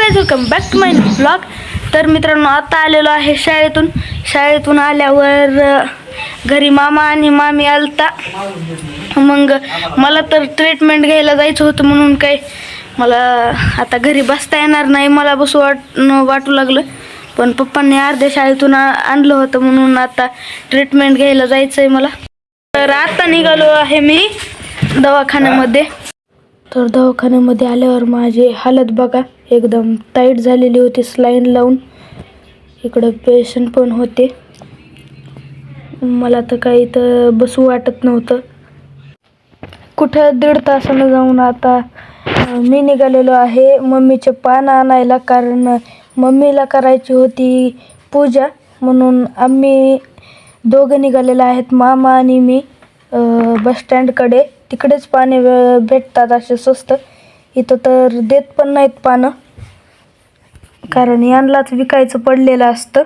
Guys, welcome back to my blog. तर मित्रांनो, आता आलेलो आहे शाळेतून आल्यावर घरी मामा आणि मामी आलता. मग मला तर ट्रीटमेंट घ्यायला जायचं होतं म्हणून काय मला आता घरी बसता येणार नाही. मला वाटू लागलं, पण पप्पांनी अर्ध्या शाळेतून आणलं होतं म्हणून आता ट्रीटमेंट घ्यायला जायचं आहे मला. तर आता निघालो आहे मी दवाखान्यामध्ये. तर दवाखान्यामध्ये आल्यावर माझी हालत बघा, एकदम टाईट झालेली होती स्लाईन लावून. इकडं पेशंट पण होते. मला तर काही तर बसू वाटत नव्हतं. कुठं 1.5 तासानं जाऊन आता मी निघालेलो आहे मम्मीचे पान आणायला, कारण मम्मीला करायची होती पूजा. म्हणून आम्ही दोघं निघालेलो आहेत, मामा आणि मी, बसस्टँडकडे. तिकडेच पाने भेटतात असे स्वस्त. इथं तर देत पण नाहीत पानं, कारण यांनाच विकायचं पडलेलं असतं.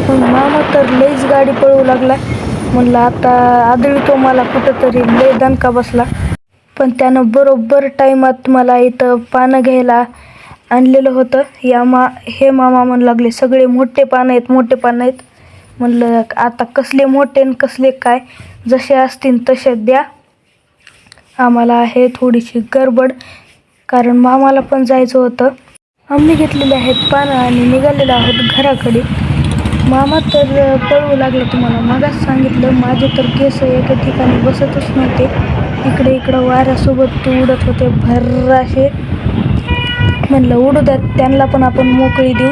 पण मामा तर लईच गाडी पळवू लागला. म्हणलं आता आदळतो मला कुठंतरी, लई दणका बसला. पण त्यानं बरोबर टायमात मला इथं पानं घ्यायला आणलेलं होतं. हे मामा म्हणू लागले, सगळे मोठे पानं आहेत. म्हणलं आता कसले मोठे आणि कसले काय, जसे असतील तसे द्या. आम्हाला आहे थोडीशी गडबड, कारण मामाला पण जायचं होतं. आम्ही घेतलेले आहेत पानं आणि निघालेलो आहोत घराकडे. मामा तर पळवू लागला. तुम्हाला मागास सांगितलं, माझे तर केस एका ठिकाणी बसतच नव्हते. इकडं वाऱ्यासोबत उडत होते भर्राशे. म्हणलं उडू द्यात, त्यांना पण आपण मोकळी देऊ.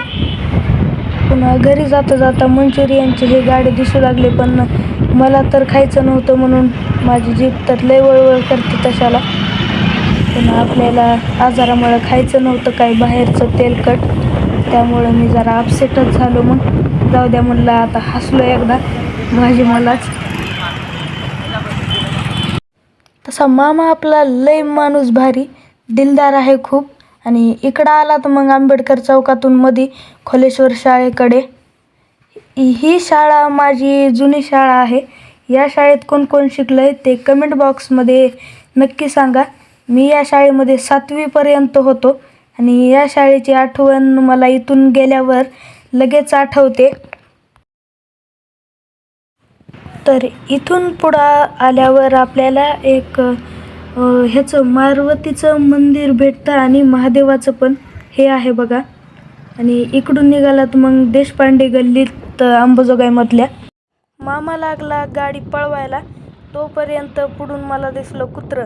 पुन्हा घरी जाता मंचुरियनचे हे गाडे दिसू लागले, पण मला तर खायचं नव्हतं म्हणून माझी जीभ तर लय वळवळ करते तशाला. पण आपल्याला आजारामुळे खायचं नव्हतं काय बाहेरचं तेलकट, त्यामुळं मी जरा अपसेटच झालो. मग जाऊ द्या म्हणलं, आता हसलो एकदा माझी मलाच. तसा मामा आपला लय माणूस भारी दिलदार आहे खूप. आणि इकडं आला तर मग आंबेडकर चौकातून मध्ये खोलेश्वर शाळेकडे. ही शाळा माझी जुनी शाळा आहे. या शाळेत कोण कोण शिकलं आहे ते कमेंट बॉक्समध्ये नक्की सांगा. मी या शाळेमध्ये 7वीपर्यंत होतो आणि या शाळेची आठवण मला इथून गेल्यावर लगेच आठवते. तर इथून पुढं आल्यावर आपल्याला एक ह्याचं मारुतीचं मंदिर भेटतं आणि महादेवाचं पण हे आहे बघा. आणि इकडून निघालात मग देशपांडे गल्लीत अंबाजोगाईमधल्या. मामा लागला गाडी पळवायला, तोपर्यंत पुढून मला दिसलं कुत्रं.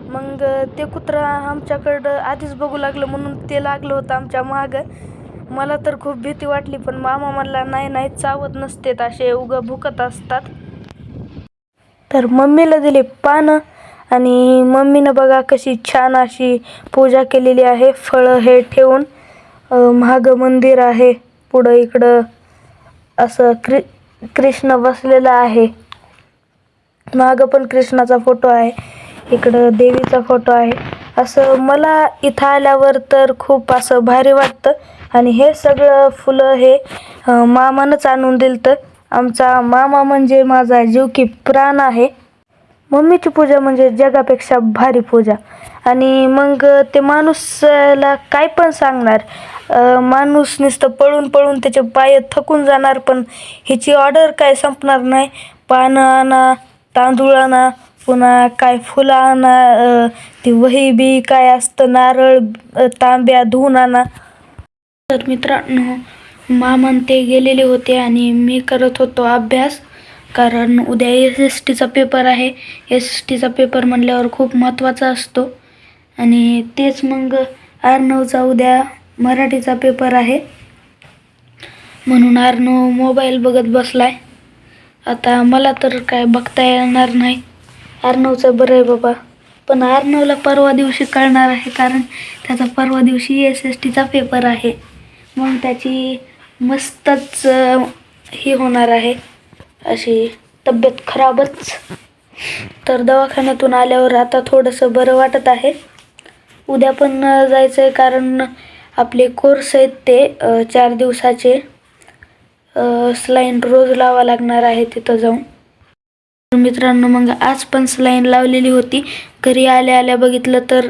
मग ते कुत्रं आमच्याकडं आधीच बघू लागलं म्हणून ते लागलं होतं आमच्या मागं. मला तर खूप भीती वाटली, पण मामा म्हणला नाही चावत नसतेत, असे उगं भुकत असतात. तर मम्मीला दिले पानं आणि मम्मीनं बघा कशी छान अशी पूजा केलेली आहे. फळं हे ठेवून महाग मंदिर आहे. पुढं इकडं असं कृष्ण बसलेला आहे. मागं पण कृष्णाचा फोटो आहे. इकडं देवीचा फोटो आहे. असं मला इथं आल्यावर तर खूप असं भारी वाटतं. आणि हे सगळं फुलं हे मामानंच आणून दिलतं. आमचा मामा म्हणजे माझा जीव की प्राण आहे. मम्मीची पूजा म्हणजे जगापेक्षा भारी पूजा. आणि मग ते माणूसला काय पण सांगणार, माणूस नुसतं पळून त्याचे पाय थकून जाणार, पण ह्याची ऑर्डर काय संपणार नाही. पानं आणा, तांदूळ आणा, पुन्हा काय फुलं आणा, ती वही बी काय असतं, नारळ तांब्या धुवून आणा. तर मित्रांनो, मामा ते गेलेले होते आणि मी करत होतो अभ्यास, कारण उद्या SSTचा पेपर आहे. SSTचा पेपर म्हणल्यावर खूप महत्त्वाचा असतो. आणि तेच मग अर्णवचा उद्या मराठीचा पेपर आहे, म्हणून अर्णव मोबाईल बघत बसलाय. आता मला तर काय बघता येणार नाही. अर्णवचं बरं आहे बाबा, पण अर्णवला परवा दिवशी कळणार आहे, कारण त्याचा परवा दिवशी SSTचा पेपर आहे. मग त्याची मस्तच ही होणार आहे, अशी तब्येत खराबच. तर दवाखान्यातून आल्यावर आता थोडंसं बरं वाटत आहे. उद्या पण जायचं आहे, कारण आपले कोर्स आहेत ते 4 दिवसाचे. सलाईन रोज लावा लागणार आहे तिथं जाऊन. तर मित्रांनो, मग आज पण सलाईन लावलेली होती. घरी आल्या आल्या बघितलं तर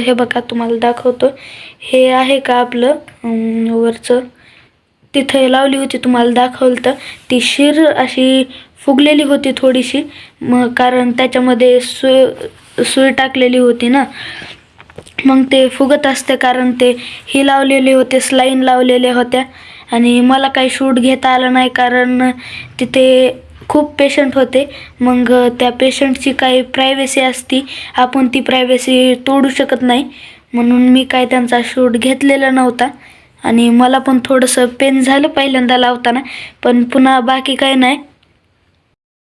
हे बघा, तुम्हाला दाखवतो. हे आहे का आपलं वरचं, तिथे लावली होती, तुम्हाला दाखवलं तर ती शिर अशी फुगलेली होती थोडीशी, मग कारण त्याच्यामध्ये सुई टाकलेली होती ना, मग ते फुगत असते. कारण ते ही लावलेले होते, स्लाईन लावलेल्या होत्या. आणि मला काही शूट घेता आलं नाही कारण तिथे खूप पेशंट होते. मग त्या पेशंटची काही प्रायव्हसी असती, आपण ती प्रायव्हसी तोडू शकत नाही, म्हणून मी काय त्यांचा शूट घेतलेला नव्हता. आणि मला पण थोडंसं पेन झालं पहिल्यांदा लावताना, पण पुन्हा बाकी काही नाही.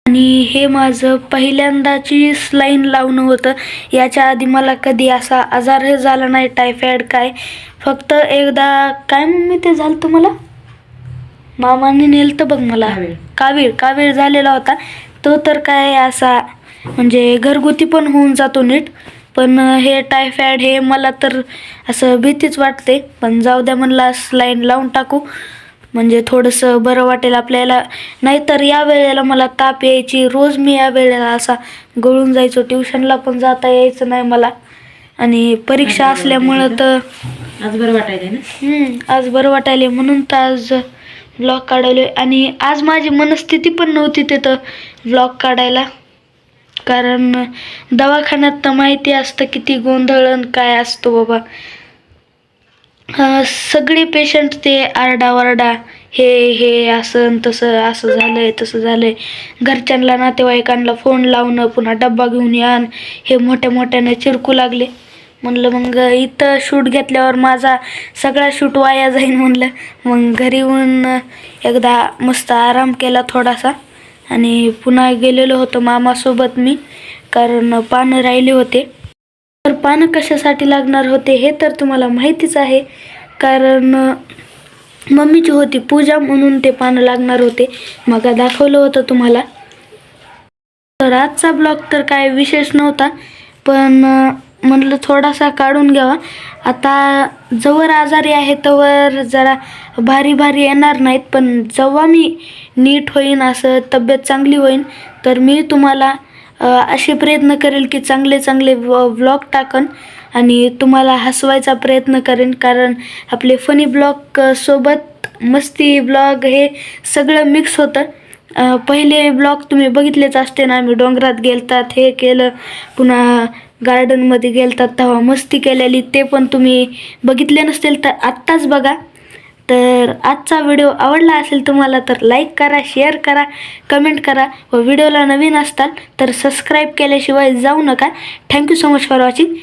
आणि हे माझं पहिल्यांदाची स्लाईन लावणं होतं. याच्या आधी मला कधी असा आजार झाला नाही, टायफॉइड काय. फक्त एकदा काय मी ते झालं तुम्हाला मामाने नेलं बघ मला, कावीळ झालेला होता. तो तर काय असा म्हणजे घरगुती पण होऊन जातो नीट, पण हे टायफॉइड हे मला तर असं भीतीच वाटते. पण जाऊ द्या, म्हणला स्लाईन लावून टाकू म्हणजे थोडंसं बरं वाटेल आपल्याला. नाहीतर या वेळेला मला ताप यायची रोज. मी या वेळेला असा गळून जायचो, ट्युशनला पण जाता यायचं नाही मला. आणि परीक्षा असल्यामुळं तर आज बरं वाटायला ना. आज बरं वाटायले म्हणून तर आज व्लॉग काढवले. आणि आज माझी मनस्थिती पण नव्हती तिथं व्लॉग काढायला, कारण दवाखान्यात तर माहिती असतं किती गोंधळ काय असतो बाबा. सगळे पेशंट ते आरडाओरडा, हे असं तसं, असं झालंय तसं झालंय. घरच्यांना नातेवाईकांना फोन लावणं, पुन्हा डब्बा घेऊन या, हे मोठ्या मोठ्याने चिरकू लागले. म्हणलं मग इथं शूट घेतल्यावर माझा सगळा शूट वाया जाईन म्हणलं. मग घरी येऊन एकदा मस्त आराम केला थोडासा, आणि पुन्हा गेलेलो होतो मामासोबत मी, कारण पानं राहिले होते. तर पानं कशासाठी लागणार होते हे तर तुम्हाला माहितीच आहे, कारण मम्मीची होती पूजा म्हणून ते पानं लागणार होते. मग दाखवलं होतं तुम्हाला. तर आजचा ब्लॉग तर काय विशेष नव्हता, पण म्हटलं थोडासा काढून घ्यावा. आता जवळ आजारी आहे तवर जरा भारी येणार नाहीत, पण जेव्हा मी नीट होईन, असं तब्येत चांगली होईन, तर मी तुम्हाला असे प्रयत्न करेल की चांगले व्लॉग टाकन आणि तुम्हाला हसवायचा प्रयत्न करेन. कारण आपले फनी ब्लॉग सोबत मस्ती ब्लॉग हे सगळं मिक्स होतं. पहिले ब्लॉग तुम्ही बघितलेच असते ना, आम्ही डोंगरात गेलतात, हे केलं, पुन्हा गार्डनमध्ये गेलतात तेव्हा मस्ती केलेली, ते पण तुम्ही बघितले नसतील तर आत्ताच बघा. तर आजचा व्हिडिओ आवडला असेल तुम्हाला तर लाईक करा, शेअर करा, कमेंट करा, व व्हिडिओला नवीन असताल तर सबस्क्राईब केल्याशिवाय जाऊ नका. Thank you so much for watching.